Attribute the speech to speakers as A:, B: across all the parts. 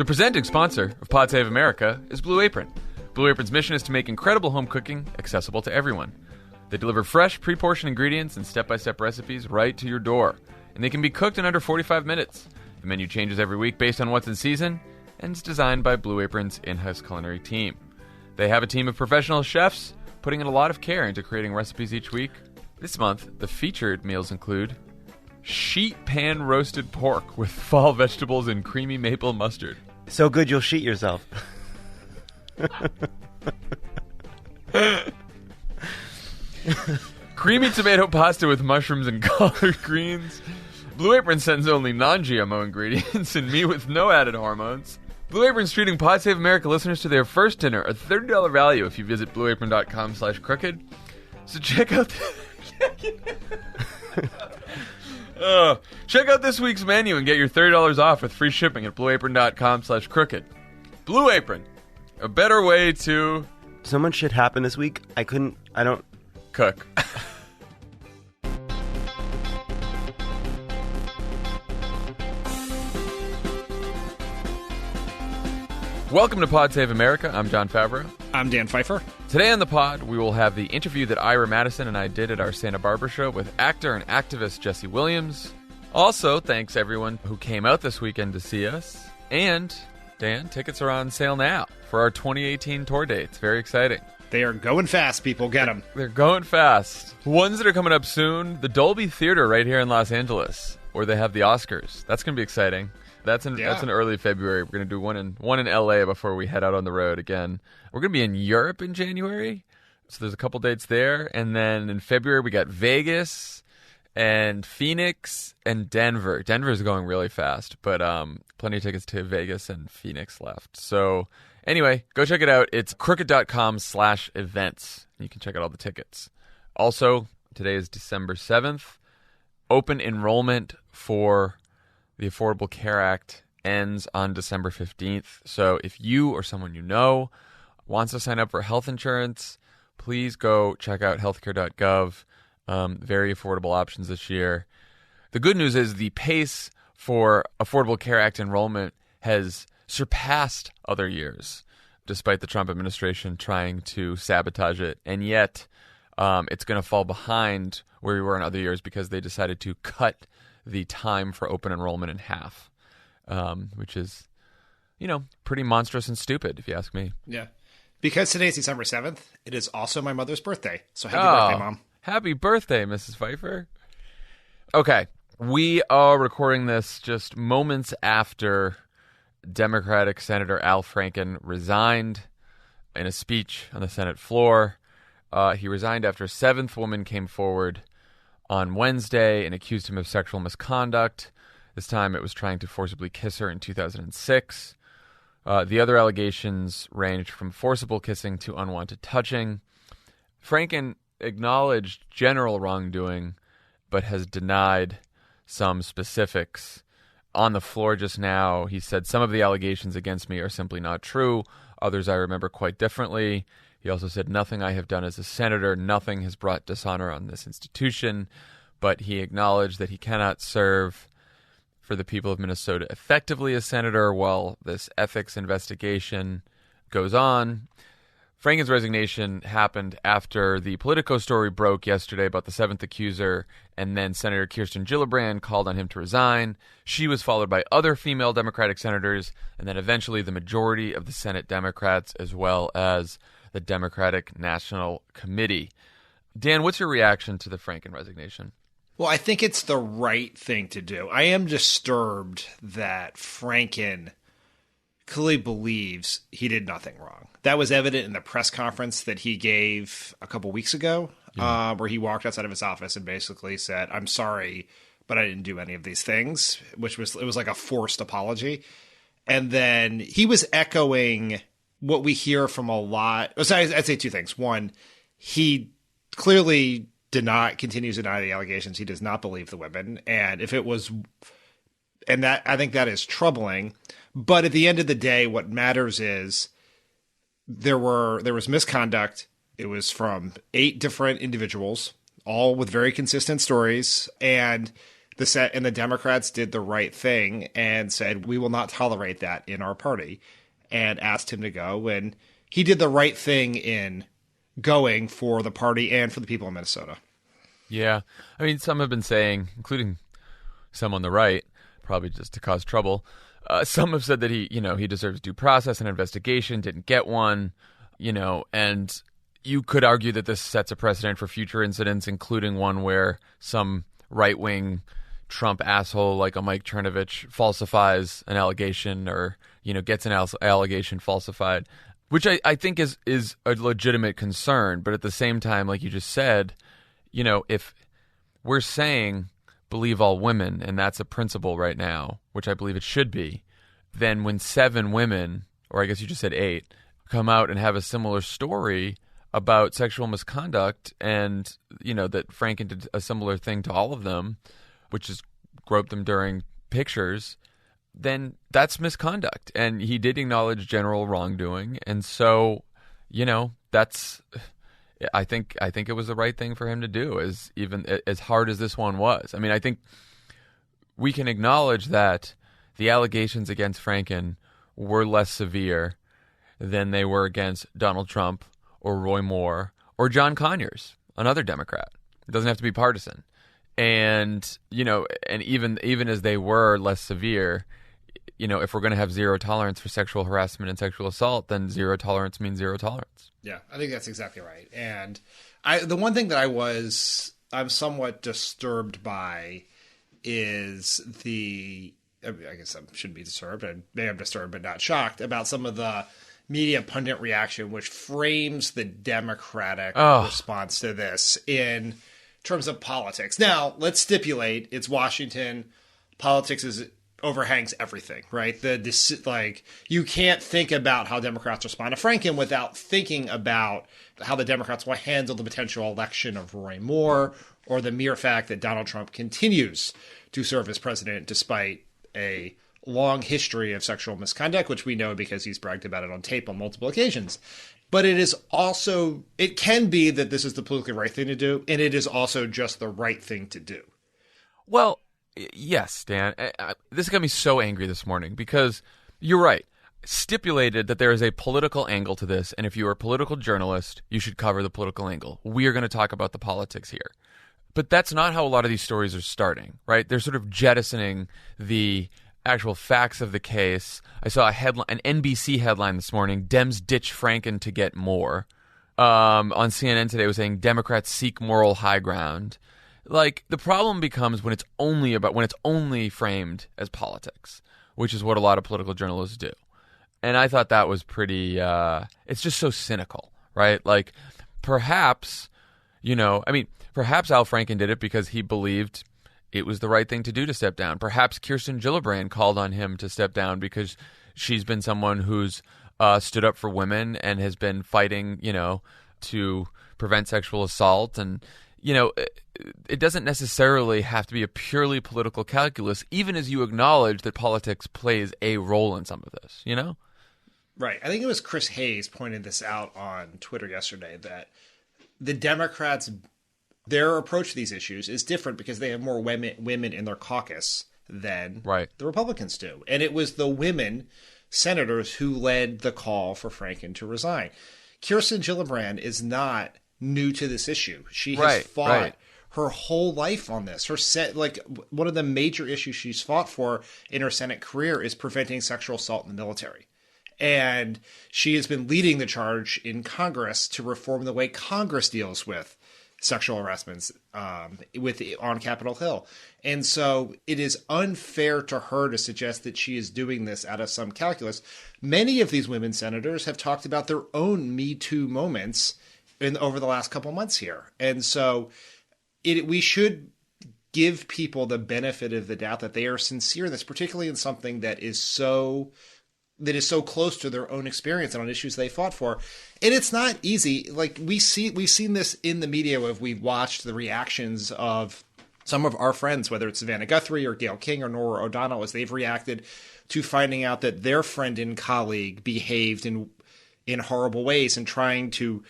A: The presenting sponsor of Pod Save America is Blue Apron. Blue Apron's mission is to make incredible home cooking accessible to everyone. They deliver fresh, pre-portioned ingredients and step-by-step recipes right to your door. And they can be cooked in under 45 minutes. The menu changes every week based on what's in season, and it's designed by Blue Apron's in-house culinary team. They have a team of professional chefs putting in a lot of care into creating recipes each week. This month, the featured meals include sheet pan roasted pork with fall vegetables and creamy maple mustard.
B: So good you'll sheet yourself.
A: Creamy tomato pasta with mushrooms and collard greens. Blue Apron sends only non-GMO ingredients and meat with no added hormones. Blue Apron's treating Pod Save America listeners to their first dinner, a $30 value if you visit blueapron.com/crooked. So check out check out this week's menu and get your $30 off with free shipping at blueapron.com/crooked. Blue Apron, a better way to...
B: So much shit happened this week, I don't...
A: cook. Welcome to Pod Save America. I'm John Favreau.
C: I'm Dan Pfeiffer.
A: Today on the pod, we will have the interview that Ira Madison and I did at our Santa Barbara show with actor and activist Jesse Williams. Also, thanks everyone who came out this weekend to see us. And, Dan, tickets are on sale now for our 2018 tour dates. Very exciting.
C: They are going fast, people. Get them.
A: They're going fast. Ones that are coming up soon, the Dolby Theater right here in Los Angeles, where they have the Oscars. That's going to be exciting. That's in early February. We're going to do one in LA before we head out on the road again. We're going to be in Europe in January. So there's a couple dates there. And then in February, we got Vegas and Phoenix and Denver. Denver's going really fast, but plenty of tickets to Vegas and Phoenix left. So anyway, go check it out. It's crooked.com/events. You can check out all the tickets. Also, today is December 7th. Open enrollment for the Affordable Care Act ends on December 15th. So if you or someone you know wants to sign up for health insurance, please go check out healthcare.gov. Very affordable options this year. The good news is the pace for Affordable Care Act enrollment has surpassed other years, despite the Trump administration trying to sabotage it. And yet it's going to fall behind where we were in other years because they decided to cut the time for open enrollment in half, which is, pretty monstrous and stupid, if you ask me.
C: Yeah. Because today's December 7th, it is also my mother's birthday. So happy birthday, Mom.
A: Happy birthday, Mrs. Pfeiffer. Okay. We are recording this just moments after Democratic Senator Al Franken resigned in a speech on the Senate floor. He resigned after a seventh woman came forward on Wednesday and accused him of sexual misconduct. This time it was trying to forcibly kiss her in 2006. The other allegations ranged from forcible kissing to unwanted touching. Franken acknowledged general wrongdoing, but has denied some specifics. On the floor just now, he said, "Some of the allegations against me are simply not true. Others I remember quite differently." He also said, "Nothing I have done as a senator, nothing has brought dishonor on this institution." But he acknowledged that he cannot serve for the people of Minnesota effectively as senator while this ethics investigation goes on. Franken's resignation happened after the Politico story broke yesterday about the seventh accuser, and then Senator Kirsten Gillibrand called on him to resign. She was followed by other female Democratic senators, and then eventually the majority of the Senate Democrats, as well as the Democratic National Committee. Dan, what's your reaction to the Franken resignation?
C: Well, I think it's the right thing to do. I am disturbed that Franken clearly believes he did nothing wrong. That was evident in the press conference that he gave a couple weeks ago, where he walked outside of his office and basically said, "I'm sorry, but I didn't do any of these things," it was like a forced apology. And then he was echoing what we hear from a lot. So I'd say two things. One, he clearly continues to deny the allegations. He does not believe the women. And if it was, and that, I think that is troubling. But at the end of the day, what matters is there was misconduct. It was from 8 different individuals, all with very consistent stories. And the Democrats did the right thing and said, we will not tolerate that in our party, and asked him to go. And he did the right thing in going for the party and for the people of Minnesota.
A: Yeah. I mean, some have been saying, including some on the right, probably just to cause trouble, some have said that he deserves due process and investigation, didn't get one, and you could argue that this sets a precedent for future incidents, including one where some right-wing Trump asshole like a Mike Chernovich falsifies an allegation or, gets an allegation falsified, which I think is a legitimate concern. But at the same time, like you just said, if we're saying believe all women, and that's a principle right now, which I believe it should be, then when 7 women, or I guess you just said 8, come out and have a similar story about sexual misconduct and, that Franken did a similar thing to all of them, which is grope them during pictures, then that's misconduct. And he did acknowledge general wrongdoing. And so, that's... I think it was the right thing for him to do, even as hard as this one was. I mean, I think we can acknowledge that the allegations against Franken were less severe than they were against Donald Trump or Roy Moore or John Conyers, another Democrat. It doesn't have to be partisan. And, and even as they were less severe, if we're going to have zero tolerance for sexual harassment and sexual assault, then zero tolerance means zero tolerance.
C: Yeah, I think that's exactly right. And the one thing that I'm somewhat disturbed by is I guess I shouldn't be disturbed. Maybe I'm disturbed but not shocked about some of the media pundit reaction, which frames the Democratic response to this in terms of politics. Now, let's stipulate it's Washington. Politics overhangs everything, right? You can't think about how Democrats respond to Franken without thinking about how the Democrats will handle the potential election of Roy Moore or the mere fact that Donald Trump continues to serve as president despite a long history of sexual misconduct, which we know because he's bragged about it on tape on multiple occasions. But it can be that this is the politically right thing to do, and it is also just the right thing to do.
A: Well, yes, Dan. This got me so angry this morning because you're right. Stipulated that there is a political angle to this, and if you're a political journalist, you should cover the political angle. We are going to talk about the politics here. But that's not how a lot of these stories are starting, right? They're sort of jettisoning the actual facts of the case. I saw an NBC headline this morning, Dems ditch Franken to get more. On CNN today, it was saying Democrats seek moral high ground. Like, the problem becomes when it's only framed as politics, which is what a lot of political journalists do. And I thought that was pretty, it's just so cynical, right? Like, perhaps Al Franken did it because he believed it was the right thing to do to step down. Perhaps Kirsten Gillibrand called on him to step down because she's been someone who's stood up for women and has been fighting, to prevent sexual assault. And, it doesn't necessarily have to be a purely political calculus, even as you acknowledge that politics plays a role in some of this,
C: Right. I think it was Chris Hayes pointed this out on Twitter yesterday, that the Democrats, their approach to these issues is different because they have more women in their caucus than the Republicans do. And it was the women senators who led the call for Franken to resign. Kirsten Gillibrand is not new to this issue. She has fought her whole life on this. One of the major issues she's fought for in her Senate career is preventing sexual assault in the military. And she has been leading the charge in Congress to reform the way Congress deals with sexual harassments on Capitol Hill. And so it is unfair to her to suggest that she is doing this out of some calculus. Many of these women senators have talked about their own Me Too moments over the last couple months here. And so we should give people the benefit of the doubt that they are sincere in this, particularly in something that is so close to their own experience and on issues they fought for. And it's not easy. Like we've seen this in the media where we've watched the reactions of some of our friends, whether it's Savannah Guthrie or Gayle King or Nora O'Donnell, as they've reacted to finding out that their friend and colleague behaved in horrible ways, and trying to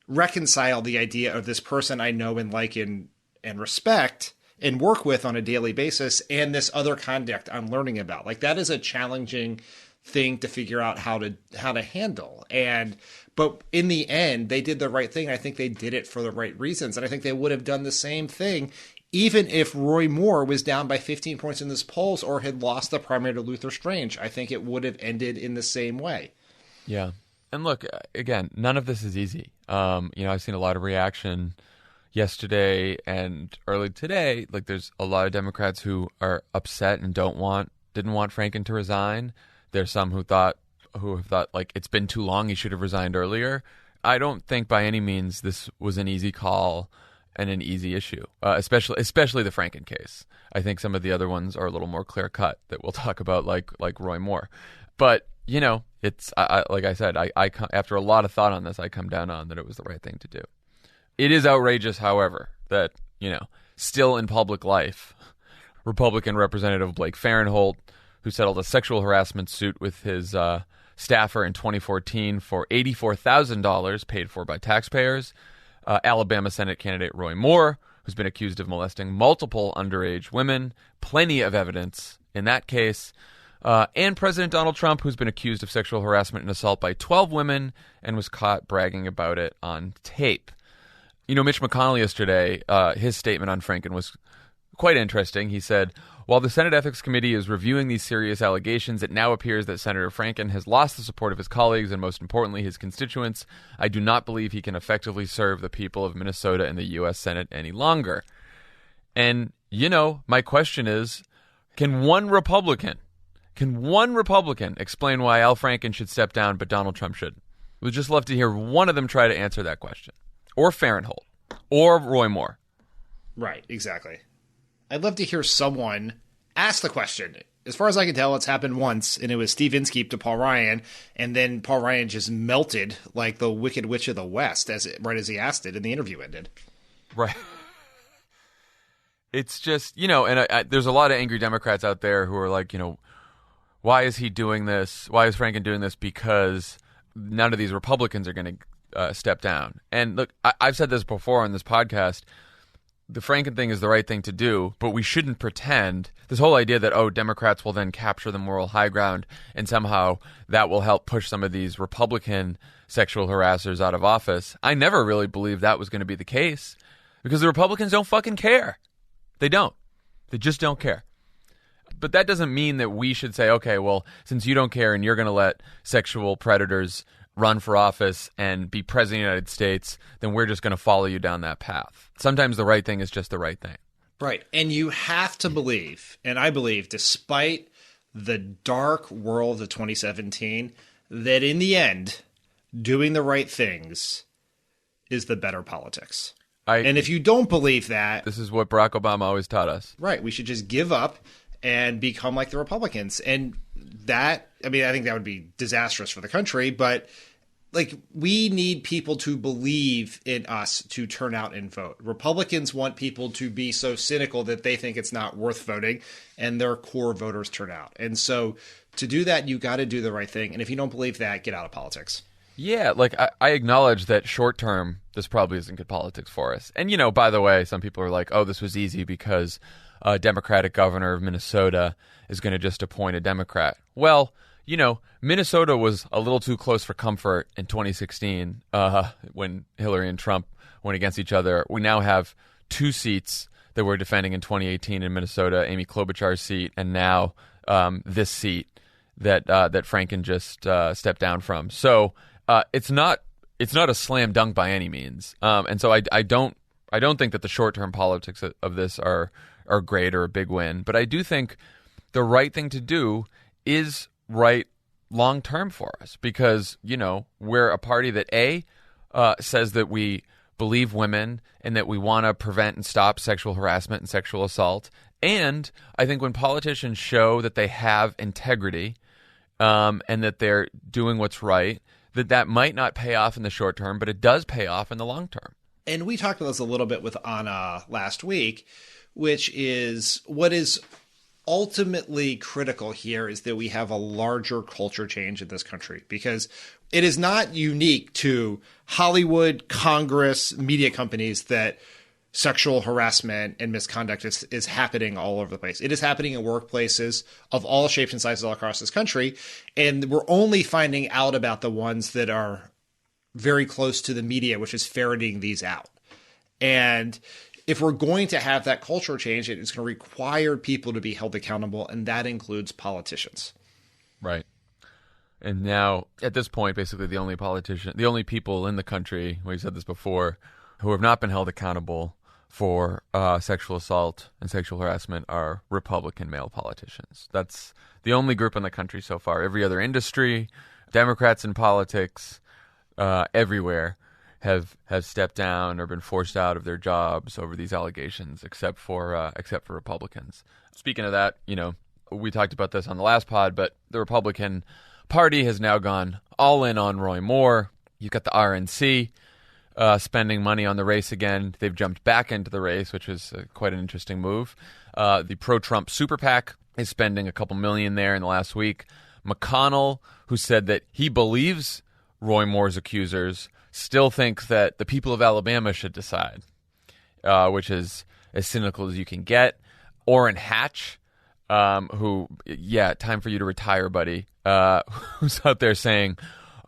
C: reconcile the idea of this person I know and like and respect and work with on a daily basis, and this other conduct I'm learning about. Like, that is a challenging thing to figure out how to handle. But in the end, they did the right thing. I think they did it for the right reasons. And I think they would have done the same thing even if Roy Moore was down by 15 points in this polls or had lost the primary to Luther Strange. I think it would have ended in the same way.
A: Yeah. And look, again, none of this is easy. I've seen a lot of reaction yesterday and early today. Like, there's a lot of Democrats who are upset and didn't want Franken to resign. There's some who have thought like it's been too long, he should have resigned earlier. I don't think by any means this was an easy call and an easy issue, especially the Franken case. I think some of the other ones are a little more clear cut that we'll talk about, like Roy Moore. But it's like I said, I after a lot of thought on this, I come down on that it was the right thing to do. It is outrageous, however, that still in public life, Republican Representative Blake Farenthold, who settled a sexual harassment suit with his staffer in 2014 for $84,000 paid for by taxpayers. Alabama Senate candidate Roy Moore, who's been accused of molesting multiple underage women, plenty of evidence in that case. And President Donald Trump, who's been accused of sexual harassment and assault by 12 women and was caught bragging about it on tape. Mitch McConnell yesterday, his statement on Franken was quite interesting. He said, while the Senate Ethics Committee is reviewing these serious allegations, it now appears that Senator Franken has lost the support of his colleagues and, most importantly, his constituents. I do not believe he can effectively serve the people of Minnesota in the U.S. Senate any longer. And, my question is, can one Republican explain why Al Franken should step down but Donald Trump shouldn't? We'd just love to hear one of them try to answer that question. Or Farenthold. Or Roy Moore.
C: Right, exactly. I'd love to hear someone ask the question. As far as I can tell, it's happened once, and it was Steve Inskeep to Paul Ryan, and then Paul Ryan just melted like the Wicked Witch of the West right as he asked it, and the interview ended.
A: Right. It's just, and there's a lot of angry Democrats out there who are like, why is he doing this? Why is Franken doing this? Because none of these Republicans are going to step down. And look, I've said this before on this podcast. The Franken thing is the right thing to do, but we shouldn't pretend this whole idea that, Democrats will then capture the moral high ground and somehow that will help push some of these Republican sexual harassers out of office. I never really believed that was going to be the case because the Republicans don't fucking care. They don't. They just don't care. But that doesn't mean that we should say, okay, well, since you don't care and you're going to let sexual predators run for office and be president of the United States, then we're just going to follow you down that path. Sometimes the right thing is just the right thing.
C: Right. And you have to believe, and I believe, despite the dark world of 2017, that in the end, doing the right things is the better politics. And if you don't believe that...
A: This is what Barack Obama always taught us.
C: Right. We should just give up and become like the Republicans. And that, I think that would be disastrous for the country, but we need people to believe in us to turn out and vote. Republicans want people to be so cynical that they think it's not worth voting, and their core voters turn out. And so to do that, you got to do the right thing. And if you don't believe that, get out of politics.
A: Yeah, I acknowledge that short term, this probably isn't good politics for us. And, by the way, some people are like, oh, this was easy because a Democratic governor of Minnesota is going to just appoint a Democrat. Well, Minnesota was a little too close for comfort in 2016 when Hillary and Trump went against each other. We now have two seats that we're defending in 2018 in Minnesota, Amy Klobuchar's seat, and now this seat that Franken just stepped down from. So it's not a slam dunk by any means. And so I don't think that the short-term politics of this are great or a big win. But I do think the right thing to do is right long-term for us because, we're a party that, says that we believe women and that we want to prevent and stop sexual harassment and sexual assault. And I think when politicians show that they have integrity and that they're doing what's right, that might not pay off in the short term, but it does pay off in the long term.
C: And we talked about this a little bit with Anna last week, which is what is ultimately critical here is that we have a larger culture change in this country because it is not unique to Hollywood, Congress, media companies that sexual harassment and misconduct is happening all over the place. It is happening in workplaces of all shapes and sizes all across this country. And we're only finding out about the ones that are very close to the media, which is ferreting these out. And if we're going to have that cultural change, it's going to require people to be held accountable, and that includes politicians.
A: Right. And now, at this point, basically the only people in the country, we've said this before, who have not been held accountable for sexual assault and sexual harassment are Republican male politicians. That's the only group in the country so far. Every other industry, Democrats in politics, everywhere have stepped down or been forced out of their jobs over these allegations, except for Republicans. Speaking of that, we talked about this on the last pod, but the Republican Party has now gone all in on Roy Moore. You've got the RNC spending money on the race again. They've jumped back into the race, which was quite an interesting move. The pro-Trump super PAC is spending a couple million there in the last week. McConnell, who said that he believes Roy Moore's accusers, still think that the people of Alabama should decide, which is as cynical as you can get. Orrin Hatch, who, time for you to retire, buddy, who's out there saying,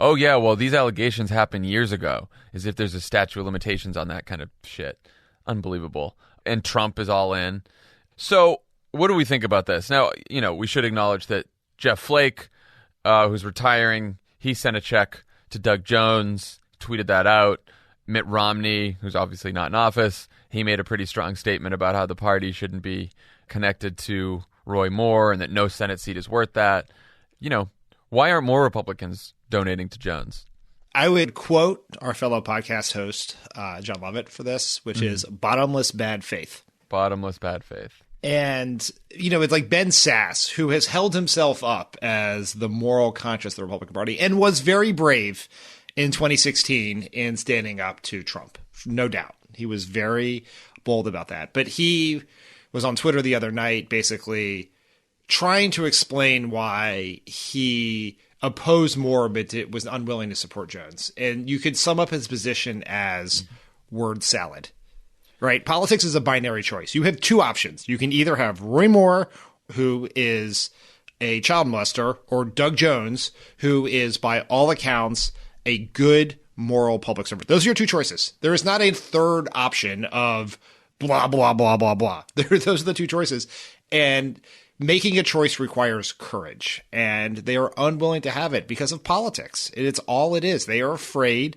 A: oh, yeah, well, these allegations happened years ago, as if there's a statute of limitations on that kind of shit. Unbelievable. And Trump is all in. So what do we think about this? Now, we should acknowledge that Jeff Flake, who's retiring, he sent a check to Doug Jones, tweeted that out. Mitt Romney, who's obviously not in office, he made a pretty strong statement about how the party shouldn't be connected to Roy Moore and that no Senate seat is worth that. Why aren't more Republicans donating to Jones?
C: I would quote our fellow podcast host, John Lovett, for this, which is bottomless bad faith.
A: Bottomless bad faith.
C: And, it's like Ben Sass, who has held himself up as the moral conscience of the Republican Party and was very brave in 2016 in standing up to Trump. No doubt. He was very bold about that. But he was on Twitter the other night basically trying to explain why he opposed Moore but was unwilling to support Jones. And you could sum up his position as word salad, right? Politics is a binary choice. You have two options. You can either have Roy Moore, who is a child molester, or Doug Jones, who is, by all accounts, a good moral public servant. Those are your two choices. There is not a third option of blah, blah, blah, blah, blah. Those are the two choices. And making a choice requires courage, and they are unwilling to have it because of politics. It's all it is. They are afraid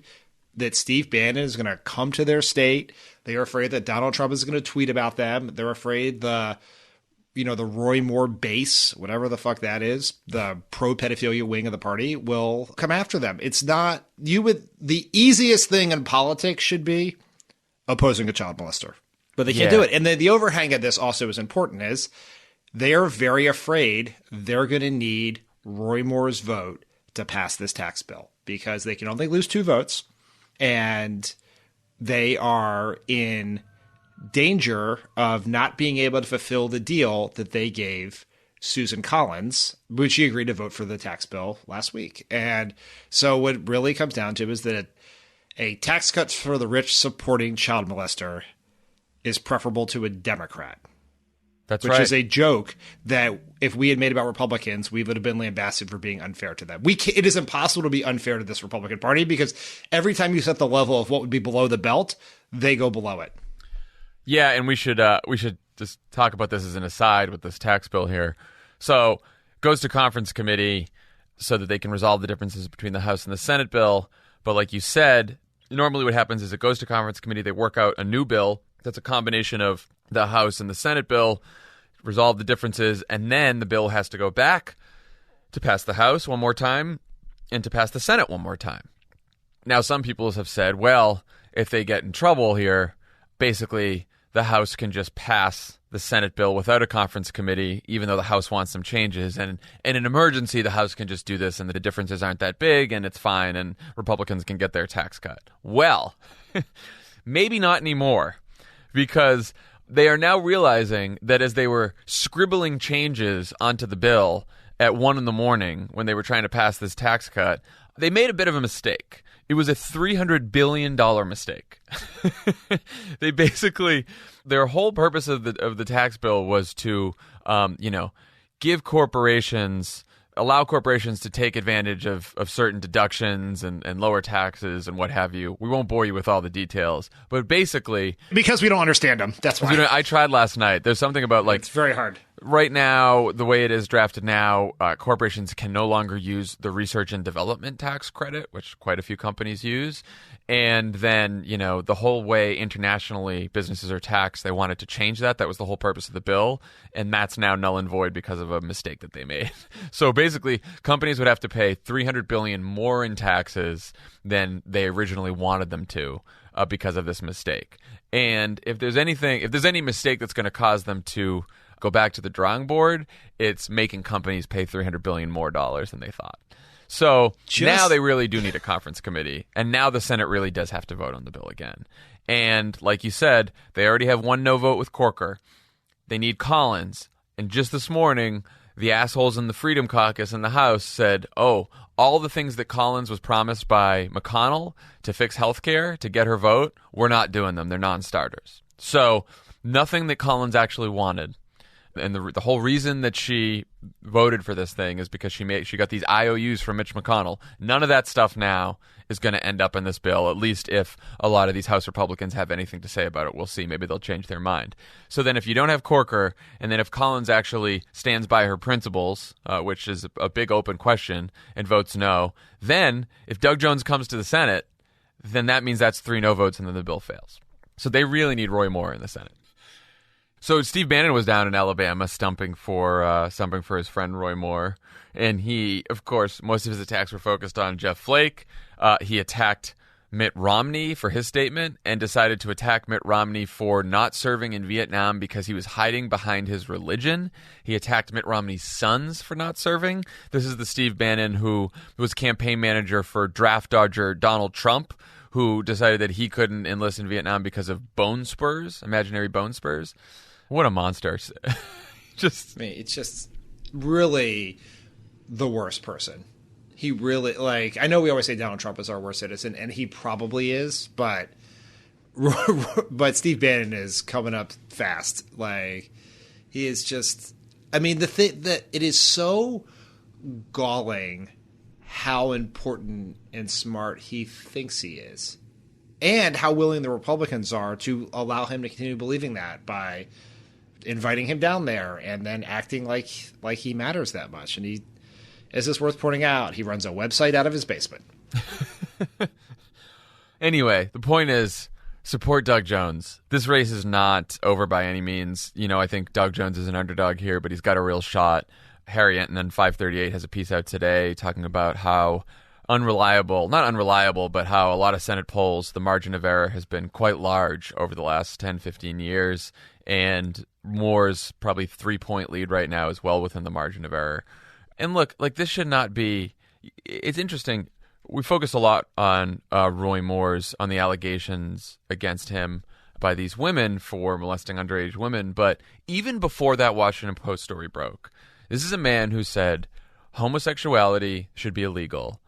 C: that Steve Bannon is going to come to their state. They are afraid that Donald Trump is going to tweet about them. They're afraid the Roy Moore base, whatever the fuck that is, the pro-pedophilia wing of the party, will come after them. It's not the easiest thing in politics should be opposing a child molester, but they can't do it. And the overhang of this also is important is they are very afraid they're going to need Roy Moore's vote to pass this tax bill because they can only lose 2 votes, and they are in danger of not being able to fulfill the deal that they gave Susan Collins, which she agreed to vote for the tax bill last week. And so what it really comes down to is that a tax cut for the rich supporting child molester is preferable to a Democrat.
A: That's
C: which
A: right.
C: is a joke that if we had made about Republicans, we would have been lambasted for being unfair to them. It is impossible to be unfair to this Republican Party because every time you set the level of what would be below the belt, they go below it.
A: Yeah, and we should just talk about this as an aside with this tax bill here. So goes to conference committee so that they can resolve the differences between the House and the Senate bill. But like you said, normally what happens is it goes to conference committee, they work out a new bill that's a combination of the House and the Senate bill, resolve the differences, and then the bill has to go back to pass the House one more time and to pass the Senate one more time. Now, some people have said, well, if they get in trouble here, basically the House can just pass the Senate bill without a conference committee, even though the House wants some changes. And in an emergency, the House can just do this and the differences aren't that big and it's fine and Republicans can get their tax cut. Well, maybe not anymore, because they are now realizing that as they were scribbling changes onto the bill at 1 a.m. when they were trying to pass this tax cut, they made a bit of a mistake. It was a $300 billion mistake. They basically, their whole purpose of the tax bill was to, give corporations, allow corporations to take advantage of certain deductions and lower taxes and what have you. We won't bore you with all the details, but basically,
C: because we don't understand them. That's why.
A: I tried last night. There's something about
C: it's very hard.
A: Right now, the way it is drafted now, corporations can no longer use the research and development tax credit, which quite a few companies use. And then, the whole way internationally businesses are taxed, they wanted to change that. That was the whole purpose of the bill. And that's now null and void because of a mistake that they made. So basically, companies would have to pay $300 billion more in taxes than they originally wanted them to because of this mistake. And if there's any mistake that's going to cause them to go back to the drawing board, it's making companies pay $300 billion more dollars than they thought. So now they really do need a conference committee, and now the Senate really does have to vote on the bill again. And like you said, they already have one no vote with Corker. They need Collins. And just this morning, the assholes in the Freedom Caucus in the House said, all the things that Collins was promised by McConnell to fix health care, to get her vote, we're not doing them. They're non-starters. So nothing that Collins actually wanted. And the whole reason that she voted for this thing is because she got these IOUs from Mitch McConnell. None of that stuff now is going to end up in this bill, at least if a lot of these House Republicans have anything to say about it. We'll see. Maybe they'll change their mind. So then if you don't have Corker, and then if Collins actually stands by her principles, which is a big open question, and votes no, then if Doug Jones comes to the Senate, then that means that's 3 no votes and then the bill fails. So they really need Roy Moore in the Senate. So Steve Bannon was down in Alabama stumping for his friend Roy Moore, and he, of course, most of his attacks were focused on Jeff Flake. He attacked Mitt Romney for his statement and decided to attack Mitt Romney for not serving in Vietnam because he was hiding behind his religion. He attacked Mitt Romney's sons for not serving. This is the Steve Bannon who was campaign manager for draft dodger Donald Trump, who decided that he couldn't enlist in Vietnam because of bone spurs, imaginary bone spurs. What a monster. It's
C: just really the worst person. He really, I know we always say Donald Trump is our worst citizen, and he probably is, but Steve Bannon is coming up fast. He is just, the thing that it is so galling how important and smart he thinks he is, and how willing the Republicans are to allow him to continue believing that by inviting him down there and then acting like he matters that much. And he, is this worth pointing out, he runs a website out of his basement.
A: Anyway, the point is, support Doug Jones. This race is not over by any means. I think Doug Jones is an underdog here, but he's got a real shot. Harry Enton 538 has a piece out today talking about how not unreliable, but how a lot of Senate polls, the margin of error has been quite large over the last 10, 15 years. And Moore's probably 3-point lead right now is well within the margin of error. And look, this should not be – it's interesting. We focus a lot on Roy Moore's, on the allegations against him by these women for molesting underage women. But even before that Washington Post story broke, this is a man who said homosexuality should be illegal.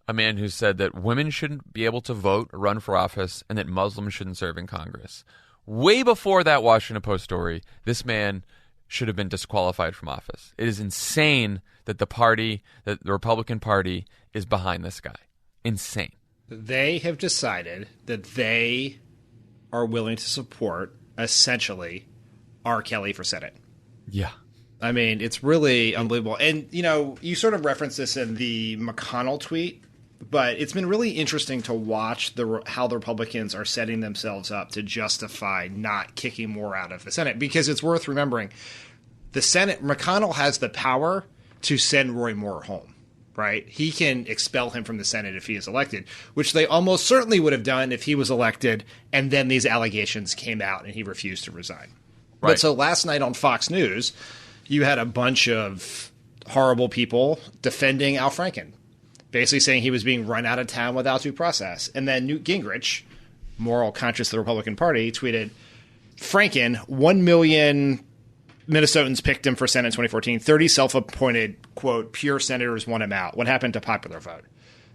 A: A man who said that women shouldn't be able to vote or run for office and that Muslims shouldn't serve in Congress. Way before that Washington Post story, this man should have been disqualified from office. It is insane that the Republican Party is behind this guy. Insane.
C: They have decided that they are willing to support, essentially, R. Kelly for Senate.
A: Yeah.
C: It's really unbelievable. And, you sort of referenced this in the McConnell tweet, but it's been really interesting to watch how the Republicans are setting themselves up to justify not kicking Moore out of the Senate. Because it's worth remembering, the Senate, McConnell has the power to send Roy Moore home, right? He can expel him from the Senate if he is elected, which they almost certainly would have done if he was elected and then these allegations came out and he refused to resign. Right. But so last night on Fox News, you had a bunch of horrible people defending Al Franken, basically saying he was being run out of town without due process. And then Newt Gingrich, moral conscience of the Republican Party, tweeted, Franken, 1 million Minnesotans picked him for Senate in 2014. 30 self-appointed, quote, pure senators won him out. What happened to popular vote?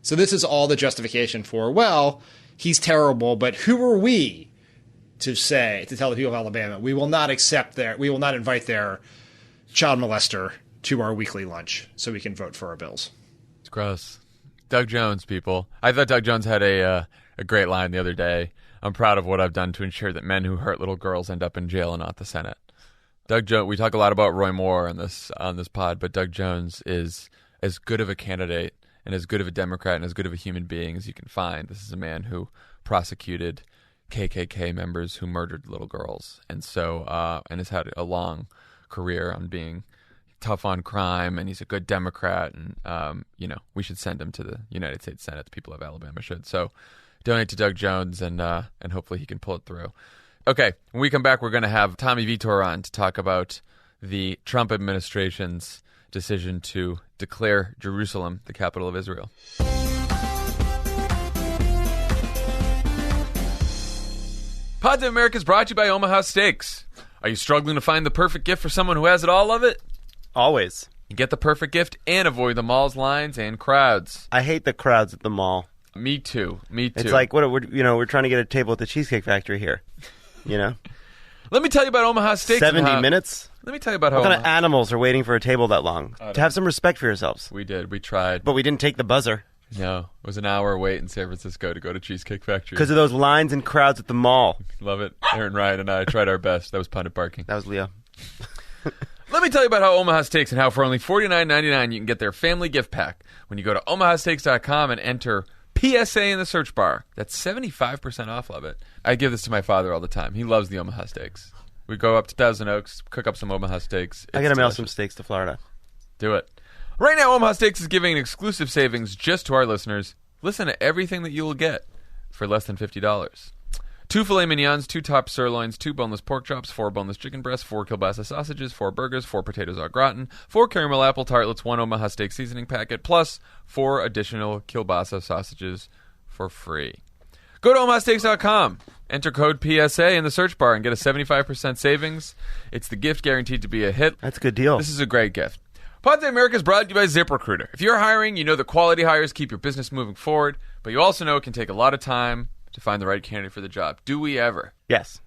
C: So this is all the justification for, well, he's terrible, but who are we to tell the people of Alabama, we will not invite their child molester to our weekly lunch so we can vote for our bills.
A: It's gross. Doug Jones, people. I thought Doug Jones had a great line the other day. I'm proud of what I've done to ensure that men who hurt little girls end up in jail and not the Senate. Doug Jones. We talk a lot about Roy Moore on this pod, but Doug Jones is as good of a candidate and as good of a Democrat and as good of a human being as you can find. This is a man who prosecuted KKK members who murdered little girls, and has had a long career on being tough on crime, and he's a good Democrat, and we should send him to the United States Senate. The people of Alabama should. So donate to Doug Jones, and hopefully he can pull it through. Okay, when we come back, we're going to have Tommy Vitor on to talk about the Trump administration's decision to declare Jerusalem the capital of Israel. Pods of America is brought to you by Omaha Steaks. Are you struggling to find the perfect gift for someone who has it all of it?
B: Always.
A: You get the perfect gift and avoid the mall's lines and crowds.
B: I hate the crowds at the mall.
A: Me too.
B: It's like we're trying to get a table at the Cheesecake Factory here.
A: Let me tell you about Omaha Steaks.
B: 70 minutes?
A: Let me tell you about how
B: What kind of animals are waiting for a table that long? To have some respect for yourselves.
A: We did. We tried.
B: But we didn't take the buzzer.
A: No. It was an hour wait in San Francisco to go to Cheesecake Factory.
B: Because of those lines and crowds at the mall.
A: Love it. Aaron Ryan and I tried our best. That was pundit barking.
B: That was Leo.
A: Let me tell you about how Omaha Steaks and how for only $49.99 you can get their family gift pack when you go to omahasteaks.com and enter PSA in the search bar. That's 75% off of it. I give this to my father all the time. He loves the Omaha Steaks. We go up to Thousand Oaks, cook up some Omaha Steaks.
B: I got to mail some steaks to Florida.
A: Do it. Right now, Omaha Steaks is giving an exclusive savings just to our listeners. Listen to everything that you will get for less than $50. 2 filet mignons, 2 top sirloins, 2 boneless pork chops, 4 boneless chicken breasts, 4 kielbasa sausages, 4 burgers, 4 potatoes au gratin, 4 caramel apple tartlets, 1 Omaha Steak seasoning packet, plus 4 additional kielbasa sausages for free. Go to omahasteaks.com. Enter code PSA in the search bar and get a 75% savings. It's the gift guaranteed to be a hit.
B: That's a good deal.
A: This is a great gift. Pods of America is brought to you by ZipRecruiter. If you're hiring, you know that quality hires keep your business moving forward, but you also know it can take a lot of time to find the right candidate for the job. Do we ever?
B: Yes.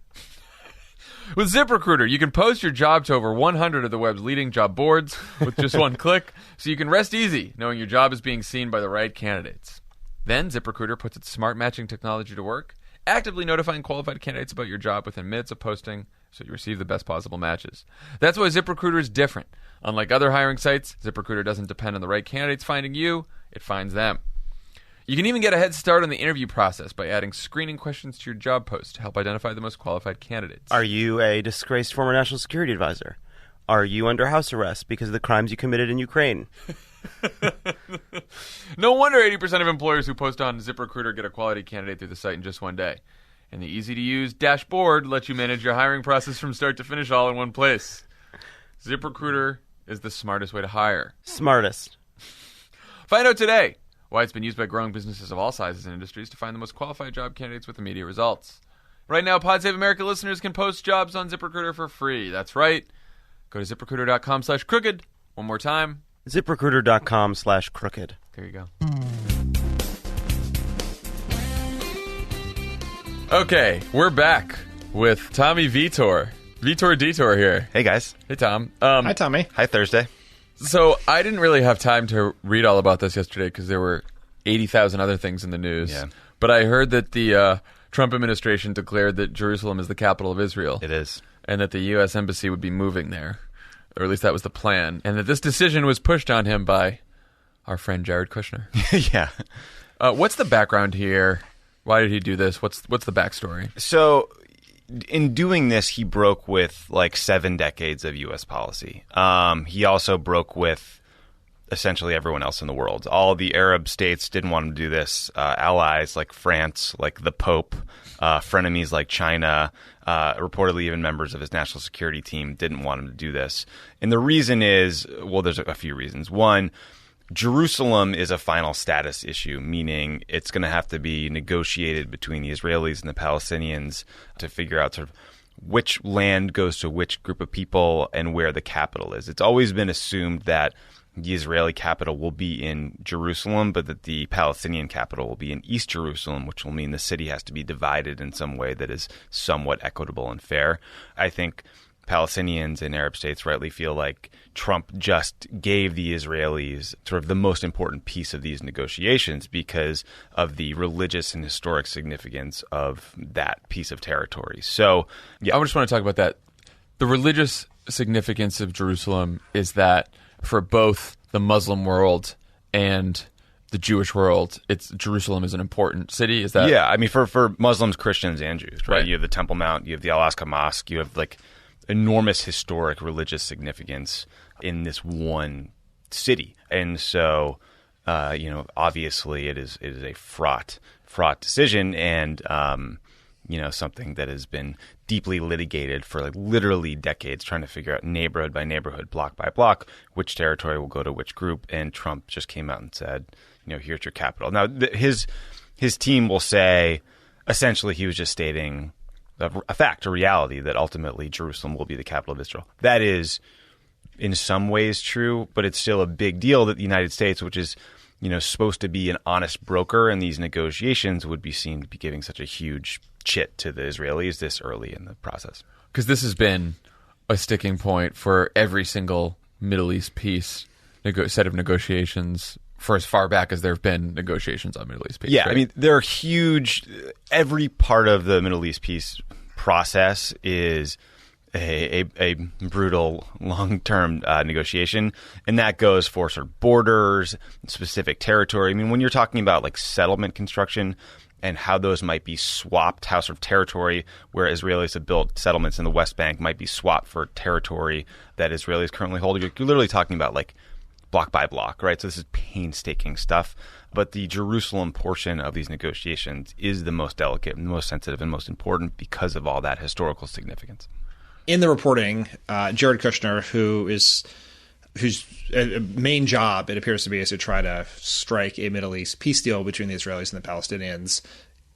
A: With ZipRecruiter, you can post your job to over 100 of the web's leading job boards with just one click, so you can rest easy knowing your job is being seen by the right candidates. Then ZipRecruiter puts its smart matching technology to work, actively notifying qualified candidates about your job within minutes of posting so you receive the best possible matches. That's why ZipRecruiter is different. Unlike other hiring sites, ZipRecruiter doesn't depend on the right candidates finding you, it finds them. You can even get a head start on the interview process by adding screening questions to your job post to help identify the most qualified candidates.
B: Are you a disgraced former national security advisor? Are you under house arrest because of the crimes you committed in Ukraine?
A: No wonder 80% of employers who post on ZipRecruiter get a quality candidate through the site in just one day. And the easy-to-use dashboard lets you manage your hiring process from start to finish all in one place. ZipRecruiter is the smartest way to hire.
B: Smartest.
A: Find out today why it's been used by growing businesses of all sizes and industries to find the most qualified job candidates with immediate results. Right now, Pod Save America listeners can post jobs on ZipRecruiter for free. That's right. Go to ZipRecruiter.com/crooked. One more time.
B: ZipRecruiter.com/crooked.
A: There you go. Okay, we're back with Tommy Vitor. Vitor Detour here.
D: Hey, guys.
A: Hey, Tom.
C: Hi, Tommy.
D: Hi, Thursday.
A: So I didn't really have time to read all about this yesterday because there were 80,000 other things in the news.
D: Yeah.
A: But I heard that the Trump administration declared that Jerusalem is the capital of Israel.
D: It is.
A: And that the U.S. Embassy would be moving there. Or at least that was the plan. And that this decision was pushed on him by our friend Jared Kushner.
D: Yeah.
A: What's the background here? Why did he do this? What's the backstory?
D: So in doing this, he broke with like 7 decades of U.S. policy. He also broke with essentially everyone else in the world. All the Arab states didn't want him to do this. Allies like France, like the Pope, frenemies like China, reportedly even members of his national security team didn't want him to do this. And the reason is, well, there's a few reasons. One, Jerusalem is a final status issue, meaning it's going to have to be negotiated between the Israelis and the Palestinians to figure out sort of which land goes to which group of people and where the capital is. It's always been assumed that the Israeli capital will be in Jerusalem, but that the Palestinian capital will be in East Jerusalem, which will mean the city has to be divided in some way that is somewhat equitable and fair. I think Palestinians and Arab states rightly feel like Trump just gave the Israelis sort of the most important piece of these negotiations because of the religious and historic significance of that piece of territory. So, yeah.
A: I just want to talk about that. The religious significance of Jerusalem is that for both the Muslim world and the Jewish world, Jerusalem is an important city. Is that?
D: Yeah, I mean, for Muslims, Christians, and Jews, right?
A: Right.
D: You have the Temple Mount, you have the Al-Aqsa Mosque, you have like enormous historic religious significance in this one city, and so obviously it is a fraught decision, and something that has been deeply litigated for like literally decades, trying to figure out neighborhood by neighborhood, block by block, which territory will go to which group. And Trump just came out and said, here's your capital. Now, his team will say, essentially, he was just stating a fact, a reality, that ultimately Jerusalem will be the capital of Israel. That is, in some ways, true, but it's still a big deal that the United States, which is supposed to be an honest broker in these negotiations, would be seen to be giving such a huge chit to the Israelis this early in the process.
A: Because this has been a sticking point for every single Middle East peace set of negotiations for as far back as there have been negotiations on Middle East peace.
D: Yeah,
A: right?
D: I mean, they're huge. Every part of the Middle East peace process is a brutal long-term negotiation, and that goes for sort of borders, specific territory. I mean, when you're talking about like settlement construction and how those might be swapped, how sort of territory where Israelis have built settlements in the West Bank might be swapped for territory that Israelis currently hold, you're literally talking about like block by block, right? So this is painstaking stuff. But the Jerusalem portion of these negotiations is the most delicate, and the most sensitive, and most important because of all that historical significance.
C: In the reporting, Jared Kushner, whose main job, it appears to be, is to try to strike a Middle East peace deal between the Israelis and the Palestinians,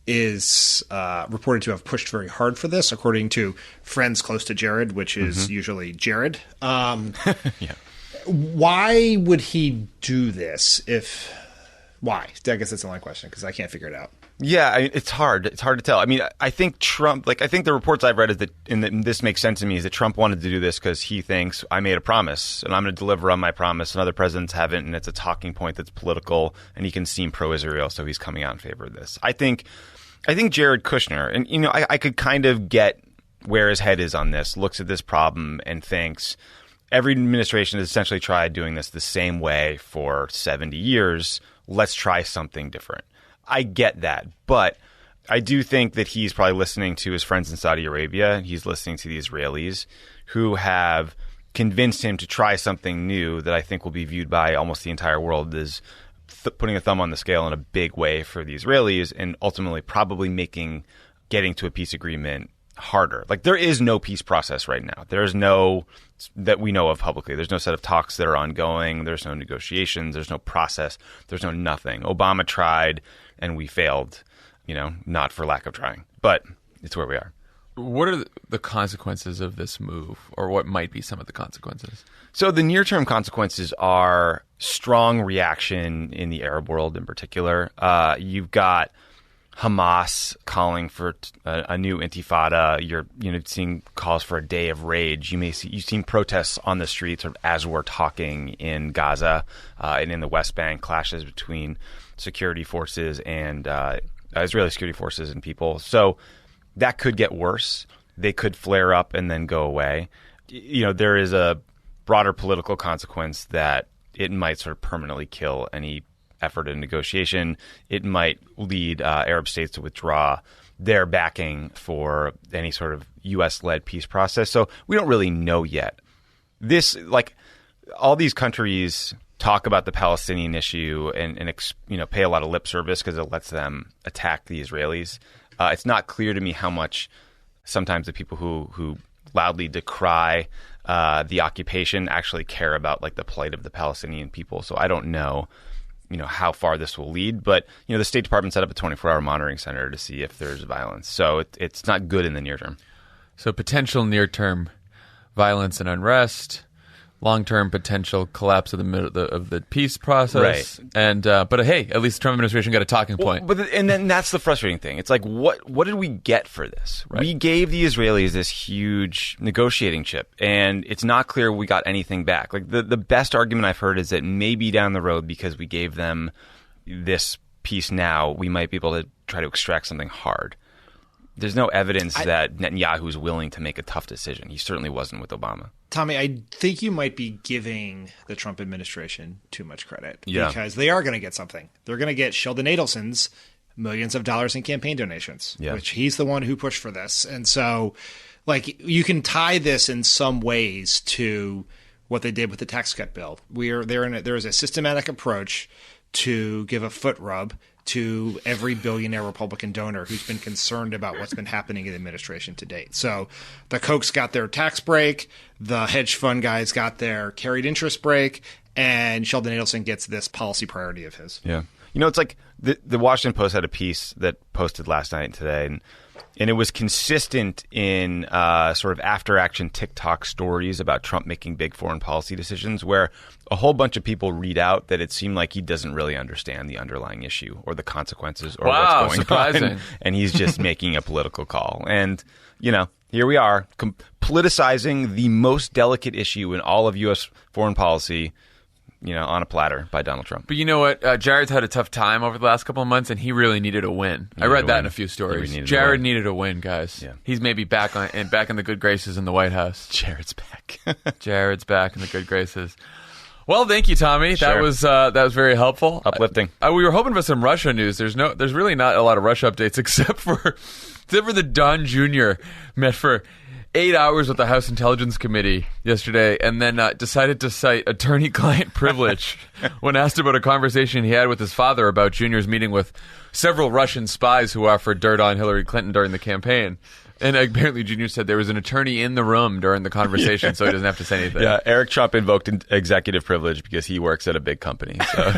C: is reported to have pushed very hard for this, according to friends close to Jared, which is usually Jared.
D: Yeah.
C: Why would he do this? Why? I guess that's the only question, because I can't figure it out.
D: Yeah, it's hard. It's hard to tell. I mean, I think Trump, I think the reports I've read is that, and this makes sense to me, is that Trump wanted to do this because he thinks I made a promise and I'm going to deliver on my promise, and other presidents haven't, and it's a talking point that's political, and he can seem pro-Israel, so he's coming out in favor of this. I think Jared Kushner, and I could kind of get where his head is on this, looks at this problem and thinks every administration has essentially tried doing this the same way for 70 years. Let's try something different. I get that, but I do think that he's probably listening to his friends in Saudi Arabia. He's listening to the Israelis who have convinced him to try something new that I think will be viewed by almost the entire world as putting a thumb on the scale in a big way for the Israelis, and ultimately probably making getting to a peace agreement harder. Like, there is no peace process right now. There's no, that we know of publicly, there's no set of talks that are ongoing. There's no negotiations. There's no process. There's no nothing. Obama tried and we failed, not for lack of trying, but it's where we are.
A: What are the consequences of this move, or what might be some of the consequences?
D: So the near-term consequences are strong reaction in the Arab world in particular. You've got Hamas calling for a new intifada. You're seeing calls for a day of rage. You've seen protests on the streets sort of as we're talking in Gaza and in the West Bank, clashes between security forces and Israeli security forces and people. So that could get worse. They could flare up and then go away. There is a broader political consequence that it might sort of permanently kill any effort in negotiation. It might lead Arab states to withdraw their backing for any sort of U.S.-led peace process. So we don't really know yet. This, all these countries talk about the Palestinian issue and pay a lot of lip service because it lets them attack the Israelis. It's not clear to me how much sometimes the people who loudly decry the occupation actually care about the plight of the Palestinian people. So I don't know how far this will lead, but the State Department set up a 24-hour monitoring center to see if there's violence. So it's not good in the near term.
A: So potential near-term violence and unrest, long-term potential collapse of the peace process.
D: Right.
A: And but hey, at least the Trump administration got a talking point.
D: And then that's the frustrating thing. It's like, what did we get for this?
A: Right.
D: We gave the Israelis this huge negotiating chip, and it's not clear we got anything back. Like the best argument I've heard is that maybe down the road, because we gave them this piece now, we might be able to try to extract something hard. There's no evidence that Netanyahu is willing to make a tough decision. He certainly wasn't with Obama.
C: Tommy, I think you might be giving the Trump administration too much credit.
D: Yeah.
C: Because they are going to get something. They're going to get Sheldon Adelson's millions of dollars in campaign donations, which he's the one who pushed for this. And so, like, you can tie this in some ways to what they did with the tax cut bill. There is a systematic approach to give a foot rub to every billionaire Republican donor who's been concerned about what's been happening in the administration to date. So the Kochs got their tax break, the hedge fund guys got their carried interest break, and Sheldon Adelson gets this policy priority of his.
D: Yeah. You know, it's like the Washington Post had a piece that posted last night and today, and it was consistent in sort of after-action TikTok stories about Trump making big foreign policy decisions, where a whole bunch of people read out that it seemed like he doesn't really understand the underlying issue or the consequences or what's going
A: surprising.
D: on, and he's just making a political call. And, you know, here we are, politicizing the most delicate issue in all of U.S. foreign policy, you know, on a platter by Donald Trump.
A: But you know what? Jared's had a tough time over the last couple of months, and he really needed a win. I read that in a few stories. Jared needed a win, guys.
D: Yeah.
A: He's maybe back in the good graces in the White House.
D: Jared's back.
A: Jared's back in the good graces. Well, thank you, Tommy.
D: Sure.
A: That was very helpful.
D: Uplifting.
A: We were hoping for some Russia news. There's really not a lot of Russia updates except for the Don Jr. met for 8 hours with the House Intelligence Committee yesterday, and then decided to cite attorney-client privilege when asked about a conversation he had with his father about Jr.'s meeting with several Russian spies who offered dirt on Hillary Clinton during the campaign. And apparently Jr. said there was an attorney in the room during the conversation, so he doesn't have to say anything.
D: Yeah, Eric Trump invoked executive privilege because he works at a big company. So.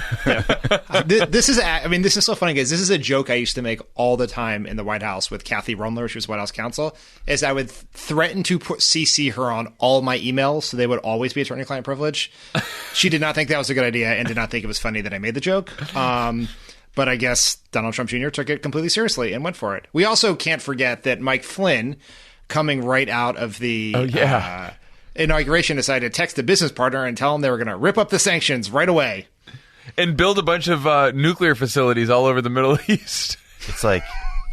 C: This is so funny, guys. This is a joke I used to make all the time in the White House with Kathy Rumler. She was White House counsel. Is I would threaten to CC her on all my emails, so they would always be attorney-client privilege. She did not think that was a good idea and did not think it was funny that I made the joke. But I guess Donald Trump Jr. took it completely seriously and went for it. We also can't forget that Mike Flynn, coming right out of the inauguration, decided to text a business partner and tell them they were going to rip up the sanctions right away.
A: And build a bunch of nuclear facilities all over the Middle East.
D: It's like,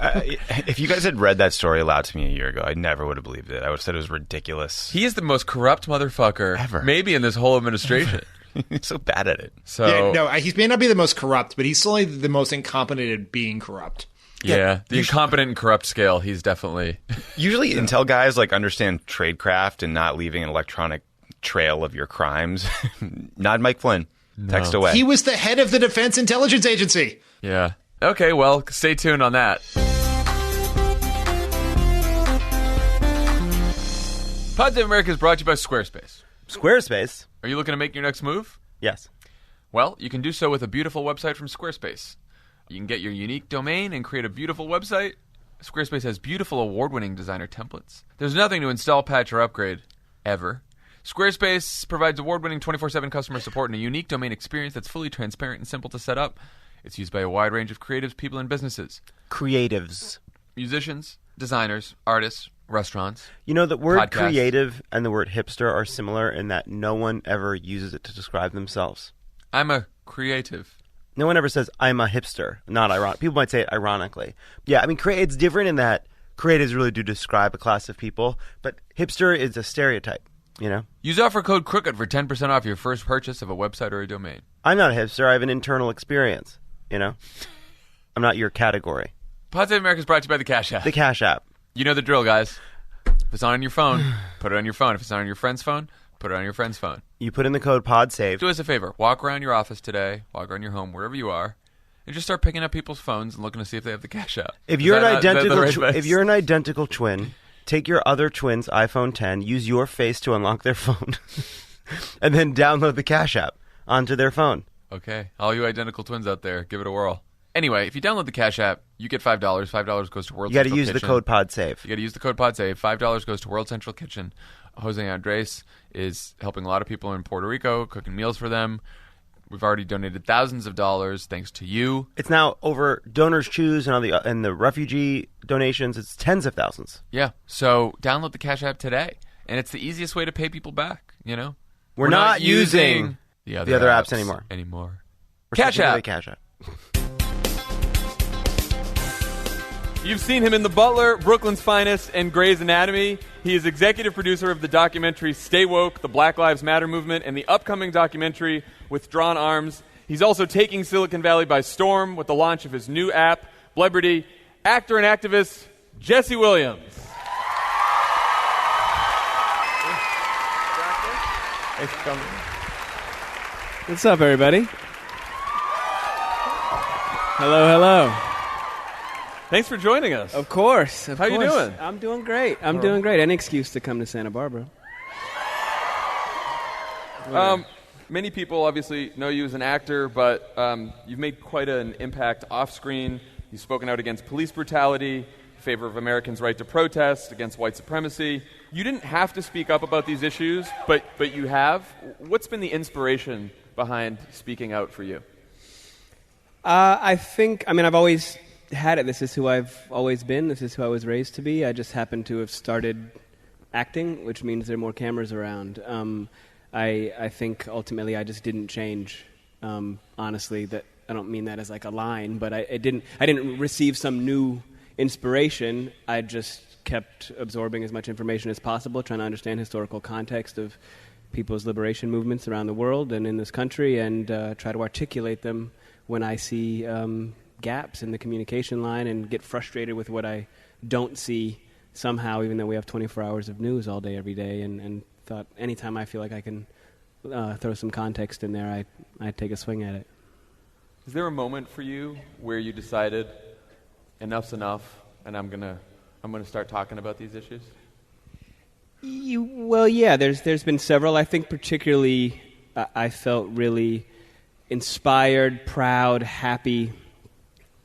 D: if you guys had read that story aloud to me a year ago, I never would have believed it. I would have said it was ridiculous.
A: He is the most corrupt motherfucker
D: ever,
A: maybe in this whole administration.
D: He's so bad at it.
A: So
C: yeah, no, he may not be the most corrupt, but he's certainly the most incompetent at being corrupt.
A: Yeah, the incompetent and corrupt scale, he's definitely...
D: Usually Intel guys like understand tradecraft and not leaving an electronic trail of your crimes. Not Mike Flynn. No. Text away.
C: He was the head of the Defense Intelligence Agency.
A: Yeah. Okay, well, stay tuned on that. Pod Save America is brought to you by Squarespace.
B: Squarespace?
A: Are you looking to make your next move?
B: Yes.
A: Well, you can do so with a beautiful website from Squarespace. You can get your unique domain and create a beautiful website. Squarespace has beautiful award-winning designer templates. There's nothing to install, patch, or upgrade, ever. Squarespace provides award-winning 24/7 customer support and a unique domain experience that's fully transparent and simple to set up. It's used by a wide range of creatives, people, and businesses.
B: Creatives.
A: Musicians, designers, artists, restaurants.
B: You know, the word
A: podcasts.
B: creative and the word hipster are similar in that no one ever uses it to describe themselves.
A: I'm a creative.
B: No one ever says, I'm a hipster. Not ironic. People might say it ironically. Yeah, I mean, it's different in that creatives really do describe a class of people, but hipster is a stereotype, you know?
A: Use offer code CROOKED for 10% off your first purchase of a website or a domain.
B: I'm not a hipster. I have an internal experience, you know? I'm not your category.
A: Pod Save America is brought to you by the Cash App.
B: The Cash App.
A: You know the drill, guys. If it's on your phone, put it on your phone. If it's not on your friend's phone, put it on your friend's phone.
B: You put in the code PODSAVE.
A: Do us a favor. Walk around your office today, walk around your home, wherever you are, and just start picking up people's phones and looking to see if they have the Cash App.
B: If you're an identical twin, take your other twin's iPhone 10, use your face to unlock their phone, and then download the Cash App onto their phone.
A: Okay. All you identical twins out there, give it a whirl. Anyway, if you download the Cash App, you get $5. $5 goes to World Central Kitchen.
B: You got to use the code PODSAVE.
A: You got to use the code PODSAVE. $5 goes to World Central Kitchen. Jose Andres is helping a lot of people in Puerto Rico, cooking meals for them. We've already donated thousands of dollars thanks to you.
B: It's now over Donors Choose and the refugee donations. It's tens of thousands.
A: Yeah. So download the Cash App today. And it's the easiest way to pay people back, you know?
B: We're not using
A: the
B: other apps
A: anymore.
B: We're
A: Cash
B: sticking to
A: App.
B: the Cash App.
A: You've seen him in The Butler, Brooklyn's Finest, and Grey's Anatomy. He is executive producer of the documentary Stay Woke, the Black Lives Matter movement, and the upcoming documentary Withdrawn Arms. He's also taking Silicon Valley by storm with the launch of his new app, Blebrity. Actor and activist Jesse Williams. Thanks for coming.
E: What's up, everybody? Hello.
A: Thanks for joining us.
E: Of course.
A: How you doing?
E: I'm doing great. Doing great. Any excuse to come to Santa Barbara.
A: Many people obviously know you as an actor, but you've made quite an impact off-screen. You've spoken out against police brutality, in favor of Americans' right to protest, against white supremacy. You didn't have to speak up about these issues, but you have. What's been the inspiration behind speaking out for you?
E: I've always had it. This is who I've always been. This is who I was raised to be. I just happen to have started acting, which means there are more cameras around. I think ultimately I just didn't change. Honestly, that I don't mean that as like a line, but I didn't receive some new inspiration. I just kept absorbing as much information as possible, trying to understand historical context of people's liberation movements around the world and in this country, and try to articulate them when I see gaps in the communication line and get frustrated with what I don't see somehow, even though we have 24 hours of news all day, every day, and thought anytime I feel like I can throw some context in there, I take a swing at it.
A: Is there a moment for you where you decided enough's enough and I'm gonna start talking about these issues?
E: Yeah, there's been several. I think particularly I felt really inspired, proud, happy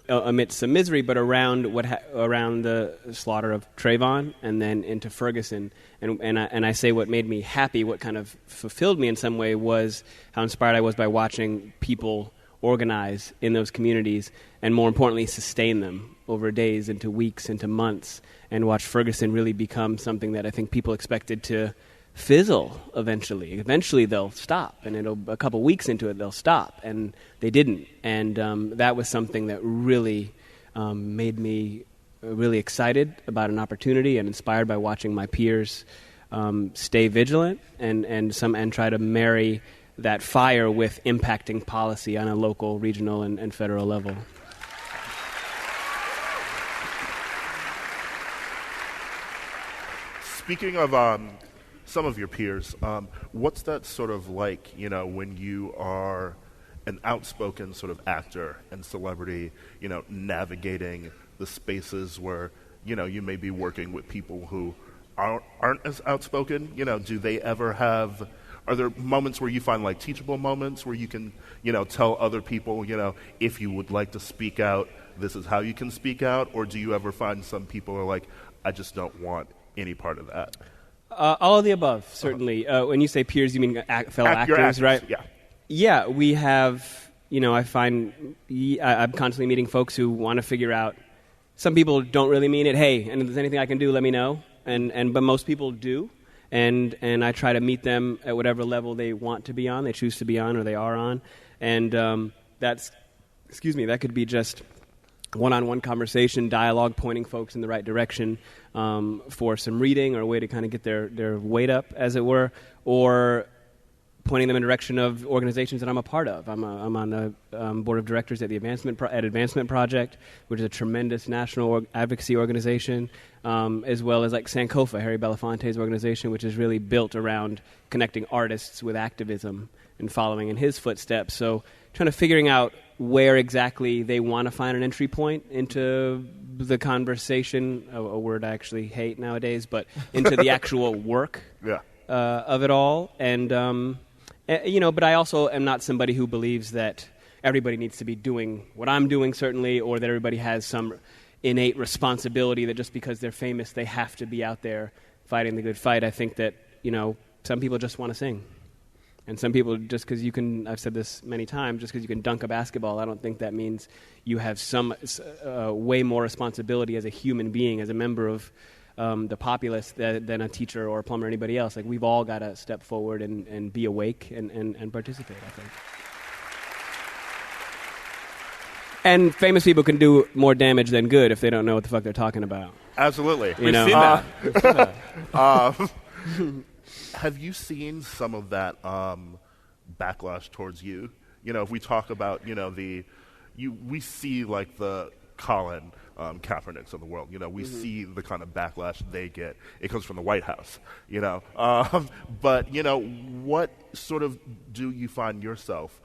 E: amidst some misery, but around the slaughter of Trayvon and then into Ferguson. And I say what made me happy, what kind of fulfilled me in some way, was how inspired I was by watching people organize in those communities and, more importantly, sustain them over days, into weeks, into months, and watch Ferguson really become something that I think people expected to fizzle eventually. Eventually they'll stop, and a couple weeks into it they'll stop, and they didn't. And that was something that really made me really excited about an opportunity and inspired by watching my peers stay vigilant and try to marry that fire with impacting policy on a local, regional, and federal level.
F: Speaking of some of your peers, what's that sort of like, when you are an outspoken sort of actor and celebrity, navigating the spaces where, you may be working with people who aren't as outspoken? Do they ever have... Are there moments where you find like teachable moments where you can, tell other people, if you would like to speak out, this is how you can speak out? Or do you ever find some people are like, I just don't want any part of that?
E: All of the above, certainly. When you say peers, you mean fellow actors, right?
F: Yeah.
E: Yeah, we have, I find I'm constantly meeting folks who want to figure out. Some people don't really mean it. Hey, and if there's anything I can do, let me know. But most people do. And I try to meet them at whatever level they want to be on, they choose to be on, or they are on. And that could be just one-on-one conversation, dialogue, pointing folks in the right direction for some reading or a way to kind of get their weight up, as it were, or pointing them in the direction of organizations that I'm a part of. I'm on the board of directors at the Advancement Project, which is a tremendous national advocacy organization, as well as like Sankofa, Harry Belafonte's organization, which is really built around connecting artists with activism and following in his footsteps. So trying to figuring out where exactly they want to find an entry point into the conversation, a word I actually hate nowadays, but into the actual work of it all. And but I also am not somebody who believes that everybody needs to be doing what I'm doing, certainly, or that everybody has some innate responsibility that just because they're famous, they have to be out there fighting the good fight. I think that, some people just want to sing. And some people, just because you can, I've said this many times, just because you can dunk a basketball, I don't think that means you have some way more responsibility as a human being, as a member of the populace than a teacher or a plumber or anybody else. Like, we've all got to step forward and be awake and participate, I think. And famous people can do more damage than good if they don't know what the fuck they're talking about.
F: Absolutely.
A: We've seen that.
F: Have you seen some of that backlash towards you? If we talk about, we see like the Colin Kaepernicks of the world. We see the kind of backlash they get. It comes from the White House. But what sort of do you find yourself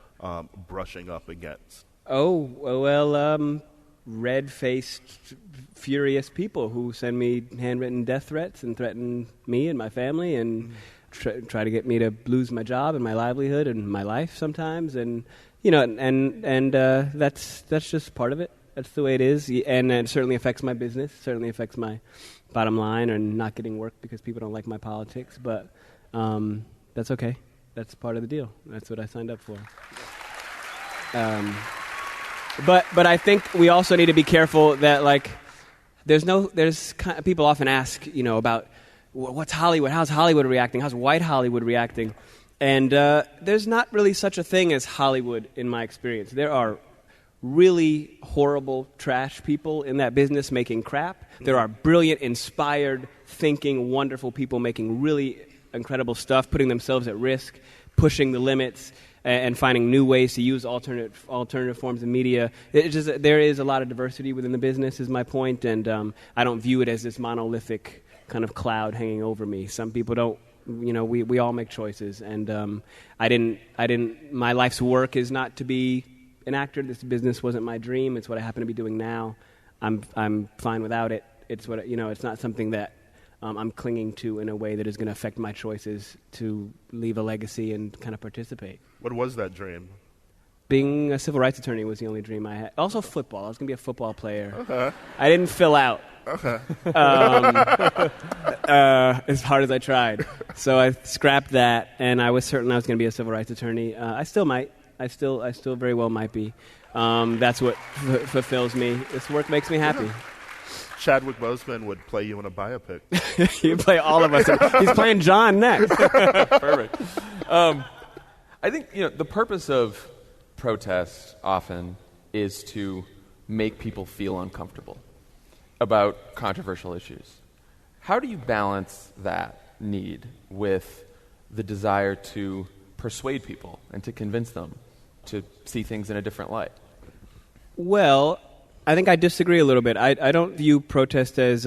F: brushing up against?
E: Oh, well, red-faced, furious people who send me handwritten death threats and threaten me and my family and try to get me to lose my job and my livelihood and my life sometimes. And, that's just part of it. That's the way it is. And it certainly affects my business, certainly affects my bottom line and not getting work because people don't like my politics. But that's okay. That's part of the deal. That's what I signed up for. But I think we also need to be careful that, like, people often ask, about what's Hollywood? How's Hollywood reacting? How's white Hollywood reacting? And there's not really such a thing as Hollywood in my experience. There are really horrible trash people in that business making crap. There are brilliant, inspired, thinking, wonderful people making really incredible stuff, putting themselves at risk, pushing the limits, and finding new ways to use alternative forms of media. There is a lot of diversity within the business, is my point, and I don't view it as this monolithic kind of cloud hanging over me. Some people don't. We all make choices, and my life's work is not to be an actor. This business wasn't my dream. It's what I happen to be doing now. I'm fine without it. It's what it's not something that I'm clinging to in a way that is going to affect my choices to leave a legacy and kind of participate.
F: What was that dream?
E: Being a civil rights attorney was the only dream I had. Also football. I was going to be a football player.
F: Okay.
E: I didn't fill out.
F: Okay.
E: As hard as I tried. So I scrapped that, and I was certain I was going to be a civil rights attorney. I still might. I still very well might be. That's what fulfills me. This work makes me happy.
F: Yeah. Chadwick Boseman would play you in a biopic.
E: He'd play all of us. He's playing John next.
A: Perfect. I think the purpose of protest often is to make people feel uncomfortable about controversial issues. How do you balance that need with the desire to persuade people and to convince them to see things in a different light?
E: Well, I think I disagree a little bit. I don't view protest as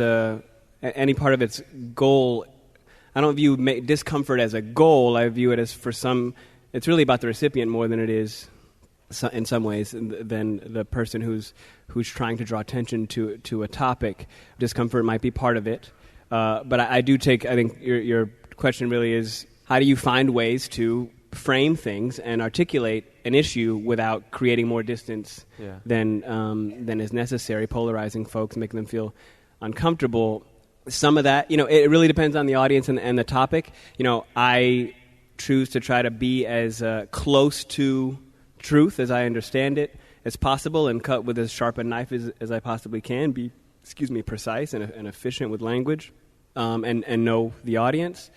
E: any part of its goal. I don't view discomfort as a goal. I view it as it's really about the recipient more than it is, in some ways, than the person who's trying to draw attention to a topic. Discomfort might be part of it. But I think your question really is, how do you find ways to frame things and articulate an issue without creating more distance than is necessary, polarizing folks, making them feel uncomfortable. Some of that, it really depends on the audience and the topic. I choose to try to be as close to truth as I understand it as possible and cut with as sharp a knife as I possibly can, be precise and efficient with language, and know the audience.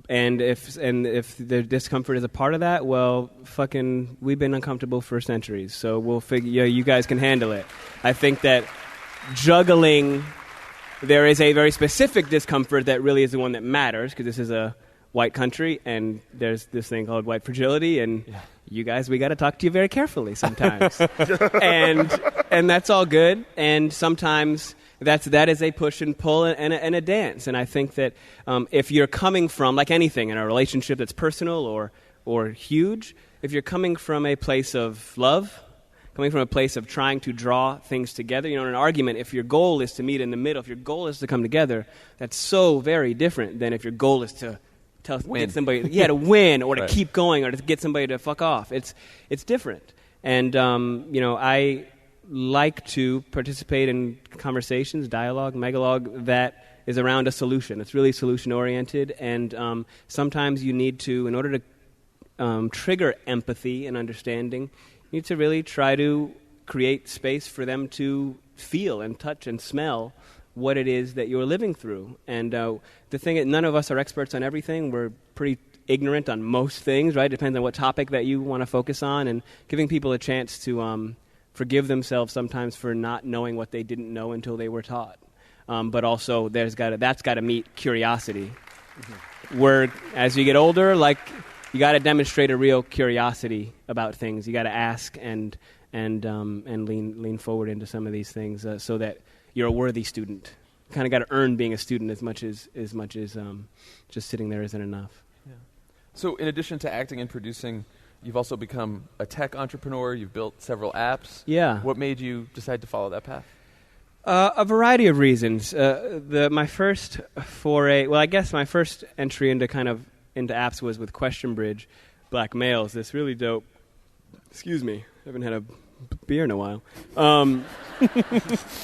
E: And if the discomfort is a part of that, well, we've been uncomfortable for centuries, so we'll figure. You guys can handle it. I think that juggling, there is a very specific discomfort that really is the one that matters, because this is a white country, and there's this thing called white fragility, and you guys, we got to talk to you very carefully sometimes, and that's all good, and sometimes. That is a push and pull and a dance. And I think that if you're coming from, like anything in a relationship that's personal or huge, if you're coming from a place of love, coming from a place of trying to draw things together, in an argument, if your goal is to meet in the middle, if your goal is to come together, that's so very different than if your goal is to get somebody, to win or to keep going or to get somebody to fuck off. It's different. And, I like to participate in conversations, dialogue, megalog that is around a solution. It's really solution-oriented, and sometimes you need to, in order to trigger empathy and understanding, you need to really try to create space for them to feel and touch and smell what it is that you're living through. And the thing is, none of us are experts on everything. We're pretty ignorant on most things, right? Depends on what topic that you want to focus on, and giving people a chance to forgive themselves sometimes for not knowing what they didn't know until they were taught. But also, that's got to meet curiosity. Mm-hmm. Where as you get older, like, you got to demonstrate a real curiosity about things. You got to ask and lean forward into some of these things so that you're a worthy student. Kind of got to earn being a student as much as just sitting there isn't enough.
A: Yeah. So in addition to acting and producing, you've also become a tech entrepreneur. You've built several apps.
E: Yeah.
A: What made you decide to follow that path?
E: A variety of reasons. My first foray, well, I guess my first entry into apps was with Question Bridge, Black Males. This really dope. Excuse me, I haven't had a beer in a while. I'm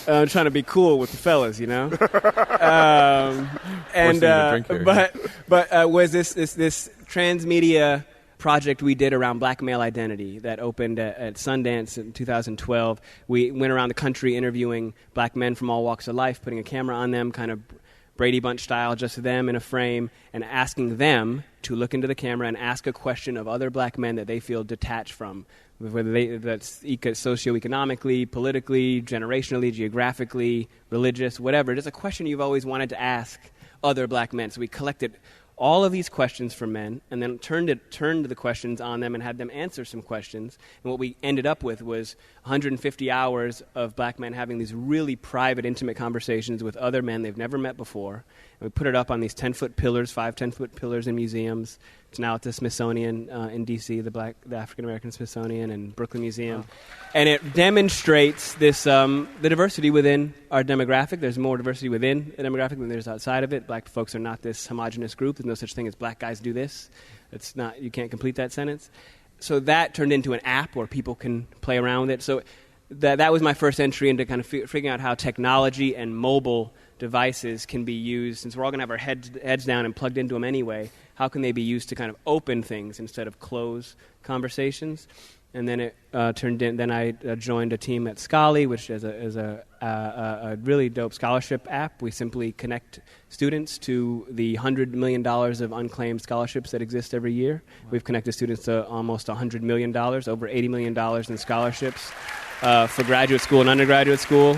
E: trying to be cool with the fellas, you know. But was this transmedia project we did around black male identity that opened at Sundance in 2012. We went around the country interviewing black men from all walks of life, putting a camera on them, kind of Brady Bunch style, just them in a frame, and asking them to look into the camera and ask a question of other black men that they feel detached from, whether that's socioeconomically, politically, generationally, geographically, religious, whatever. Just a question you've always wanted to ask other black men. So we collected all of these questions for men, and then turned the questions on them and had them answer some questions. And what we ended up with was 150 hours of black men having these really private, intimate conversations with other men they've never met before. And we put it up on these 10-foot pillars, 5 10-foot pillars in museums. It's now at the Smithsonian in D.C., the African-American Smithsonian and Brooklyn Museum. Wow. And it demonstrates this the diversity within our demographic. There's more diversity within the demographic than there's outside of it. Black folks are not this homogenous group. There's no such thing as black guys do this. It's not. You can't complete that sentence. So that turned into an app where people can play around with it. So that was my first entry into kind of figuring out how technology and mobile devices can be used. Since we're all going to have our heads down and plugged into them anyway, how can they be used to kind of open things instead of close conversations? And then it turned in. Then I joined a team at Scholly, which is a really dope scholarship app. We simply connect students to the $100 million of unclaimed scholarships that exist every year. Wow. We've connected students to almost $100 million, over $80 million in scholarships for graduate school and undergraduate school.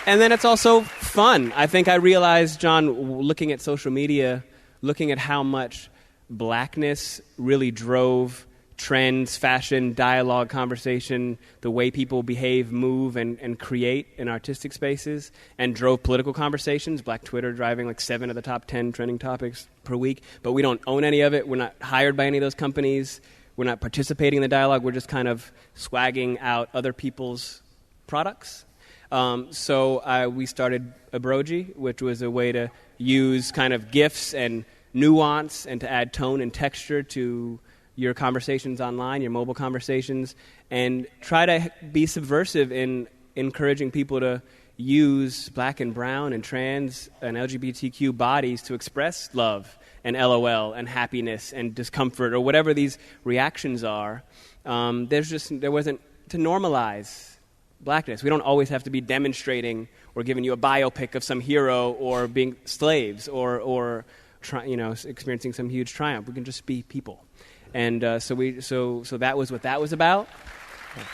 E: And then it's also fun. I think I realized, John, looking at social media, looking at how much blackness really drove trends, fashion, dialogue, conversation, the way people behave, move, and create in artistic spaces, and drove political conversations. Black Twitter driving like 7 of the top 10 trending topics per week. But we don't own any of it. We're not hired by any of those companies. We're not participating in the dialogue. We're just kind of swagging out other people's products. So we started Abroji, which was a way to use kind of GIFs and nuance and to add tone and texture to your conversations online, your mobile conversations, and try to be subversive in encouraging people to use black and brown and trans and LGBTQ bodies to express love and LOL and happiness and discomfort or whatever these reactions are. There wasn't to normalize blackness. We don't always have to be demonstrating or giving you a biopic of some hero or being slaves or experiencing some huge triumph. We can just be people. And so that was what that was about.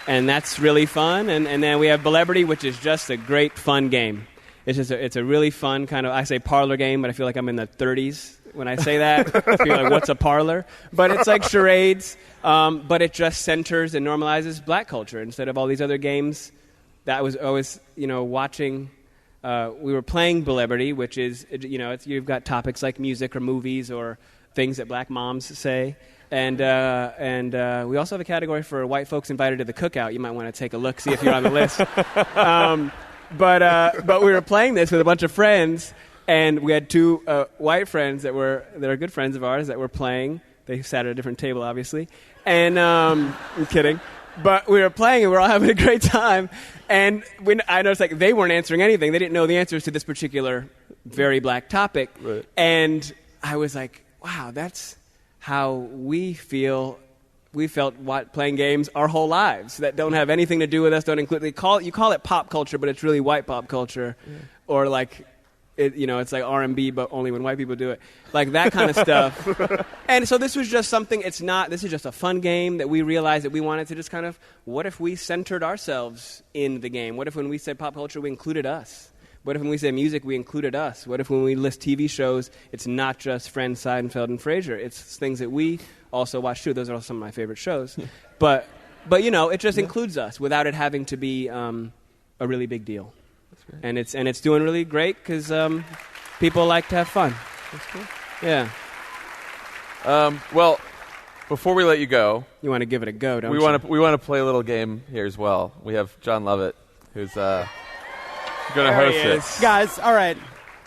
E: And that's really fun. And then we have Celebrity, which is just a great fun game. It's a really fun kind of, I say parlor game, but I feel like I'm in the 30s when I say that. I feel like, what's a parlor? But it's like charades, but it just centers and normalizes black culture instead of all these other games that I was always, watching. We were playing Celebrity, which is, you've got topics like music or movies or things that black moms say. And we also have a category for white folks invited to the cookout. You might want to take a look, see if you're on the list. But we were playing this with a bunch of friends, and we had 2 white friends that are good friends of ours that were playing. They sat at a different table, obviously. And I'm kidding. But we were playing, and we were all having a great time. And when I noticed, they weren't answering anything. They didn't know the answers to this particular very black topic.
A: Right.
E: And I was like, wow, that's how we felt playing games our whole lives that don't have anything to do with us, don't include. You call it pop culture, but it's really white pop culture, or like, it's like R&B, but only when white people do it, like that kind of stuff. And so this was just something. This is just a fun game that we realized that we wanted to just kind of. What if we centered ourselves in the game? What if when we said pop culture, we included us? What if when we say music, we included us? What if when we list TV shows, it's not just Friends, Seinfeld, and Frasier? It's things that we also watch too. Those are some of my favorite shows. but it just includes us without it having to be a really big deal. That's great. And it's doing really great because people like to have fun.
A: That's cool.
E: Yeah.
A: Well, before we let you go,
E: you want to give it a go, don't
A: we
E: you?
A: We want to play a little game here as well. We have John Lovett, who's going to host it.
G: Guys, all right.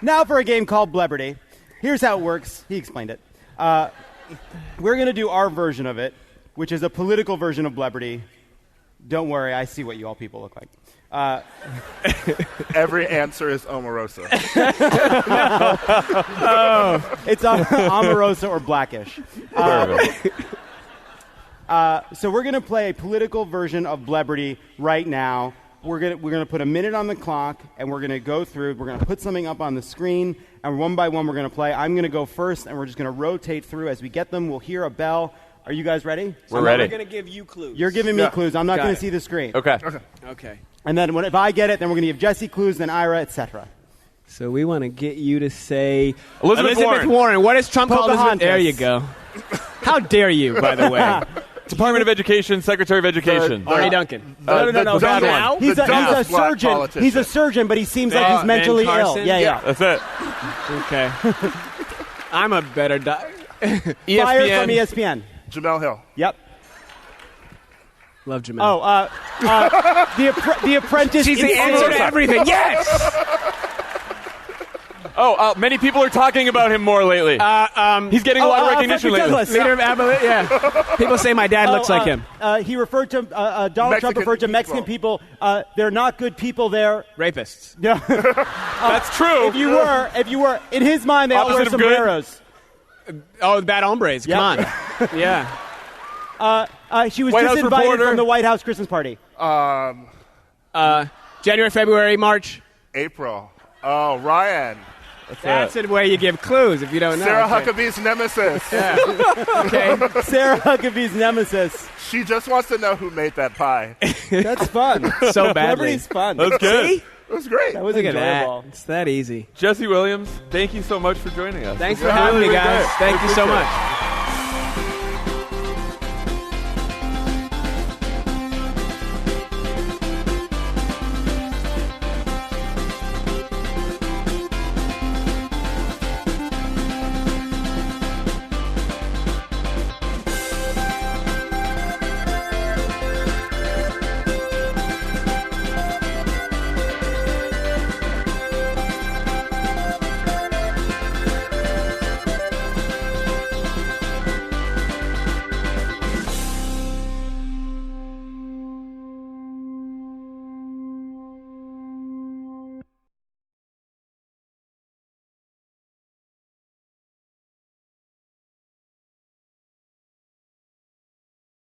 G: Now for a game called Bleberty. Here's how it works. He explained it. We're going to do our version of it, which is a political version of Bleberty. Don't worry, I see what you all people look like.
F: Every answer is Omarosa.
G: It's Omarosa or Blackish. So we're going to play a political version of Bleberty right now. We're gonna put a minute on the clock, and we're gonna go through. We're gonna put something up on the screen, and one by one we're gonna play. I'm gonna go first, and we're just gonna rotate through as we get them. We'll hear a bell. Are you guys ready?
A: We're ready.
E: We're gonna give you clues.
G: You're giving me clues. I'm not
E: Got
G: gonna
E: it.
G: see the screen.
E: Okay.
G: And then if I get it, then we're gonna give Jesse clues, then Ira, etc.
E: So we want to get you to say
A: Elizabeth
E: Warren. What is Trump called?
G: Pocahontas.
E: There you go. How dare you? By the way,
A: Department of Education, Secretary of Education.
E: Arnie Duncan.
G: No,
A: bad
G: now?
A: one.
G: He's a
F: dumbest black
G: surgeon.
F: politician.
G: He's a surgeon, but he seems like he's mentally
E: Ben
G: ill.
E: Carson?
G: Yeah.
A: That's it.
E: Okay. I'm a better
G: Fired
A: ESPN.
G: from ESPN.
F: Jamel Hill.
G: Yep.
E: Love Jamel.
G: The Apprentice.
E: She's the answer to everything. Yes.
A: Many people are talking about him more lately. He's getting a lot of recognition
G: Frederick
A: lately.
G: Douglass.
E: Leader of Abilene. Yeah. People say my dad looks like him.
G: He referred to Donald Trump referred to Mexican people. They're not good people. They're
E: Rapists.
G: yeah.
A: That's true.
G: If you were in his mind, they all wear
A: Opposite of good?
G: sombreros.
E: Oh, the bad hombres.
G: Yep.
E: Come on. Yeah.
G: She was
A: White
G: just
A: House
G: invited
A: reporter.
G: from the White House Christmas party.
E: January, February, March.
F: April. Oh, Ryan.
E: That's it where you give clues if you don't know.
F: Sarah
E: Okay.
F: Huckabee's nemesis.
E: Okay.
G: Sarah Huckabee's nemesis.
F: She just wants to know who made that pie.
G: That's fun.
E: So badly.
G: Celebrity's fun.
A: That's good.
E: See?
F: It was great.
G: That was
E: Look at
G: enjoyable.
E: that. It's that easy.
A: Jesse Williams, thank you so much for joining us.
E: Thanks
A: This
E: for
A: was
E: having
A: really,
E: me,
A: really
E: guys.
A: great.
E: Thank you so much.